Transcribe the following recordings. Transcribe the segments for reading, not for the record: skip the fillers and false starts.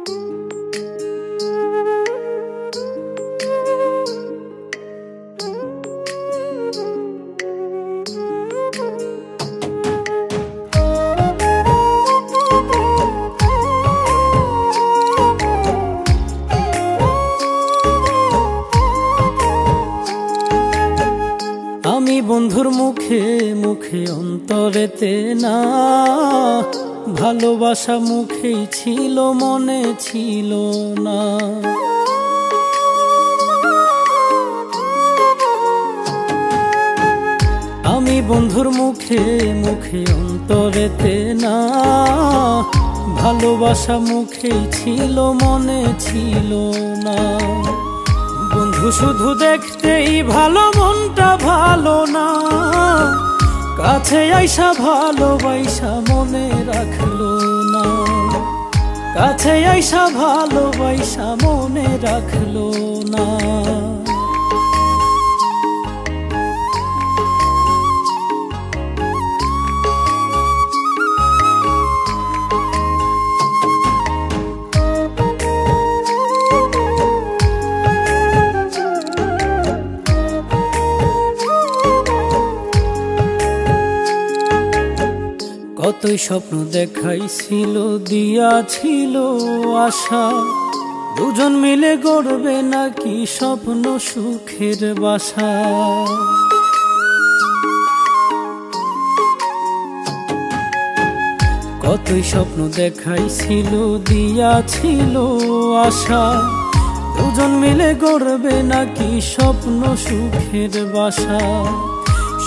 আমি বন্ধুর মুখে মুখে অন্তরেতে না, ভালোবাসা মুখেই ছিল মনে ছিল না। আমি বন্ধুর মুখে মুখে অন্তরেতে না, ভালোবাসা মুখেই ছিল মনে ছিল না। বন্ধু শুধু দেখতেই ভালো, মনটা ভালো না, কাছে আইসা ভালোবাসা মনে রাখলো না, কাছে আইসা ভালোবাসা মনে রাখলো না। কতই স্বপ্ন দেখাইছিল, দিয়াছিল আশা, দুজন মিলে গড়বে নাকি স্বপ্ন সুখের বাসা। কতই স্বপ্ন দেখাইছিল, দিয়াছিল আশা, দুজন মিলে গড়বে নাকি স্বপ্ন সুখের বাসা।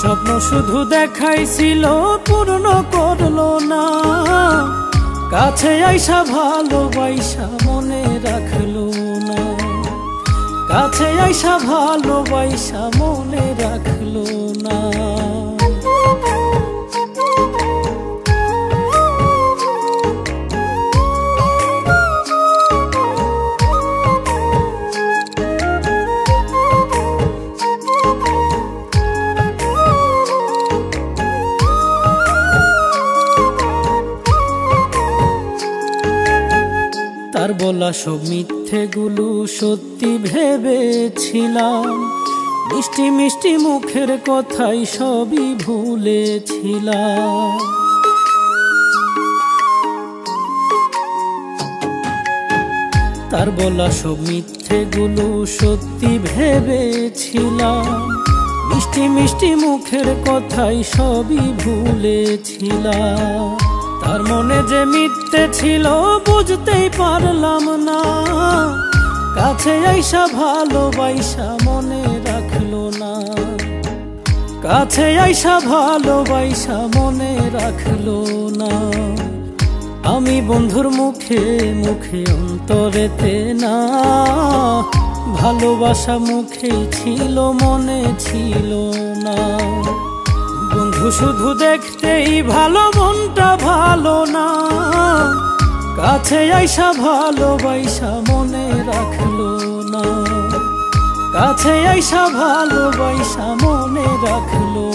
স্বপ্ন শুধু দেখাইছিল, পূর্ণ করলো না, কাছে আইসা ভালোবাসা মনে রাখলো না, কাছে আইসা ভালোবাসা মনে রাখলো না। তার বলা সব মিথ্যেগুলো সত্যি ভেবেছিলাম, মিষ্টি মিষ্টি মুখের কথাই সবই ভুলেছিলাম। তার বলা সব মিথ্যেগুলো সত্যি ভেবেছিলাম, মিষ্টি মিষ্টি মুখের কথাই সবই ভুলেছিলাম। তার মনে যে মিথ্যে ছিল বুঝতেই পারলাম না, কাছে আইসা ভালোবাসা মনে রাখলো না, কাছে আইসা ভালোবাসা মনে রাখলো না। আমি বন্ধুর মুখে মুখে অন্তরেতে না, ভালোবাসা মুখেই ছিল মনে ছিল না। বন্ধু শুধু দেখতেই ভালো, মনটা ভালো না, কাছে আইসা ভালোবাসা মনে রাখলো না, কাছে আইসা ভালোবাসা মনে রাখলো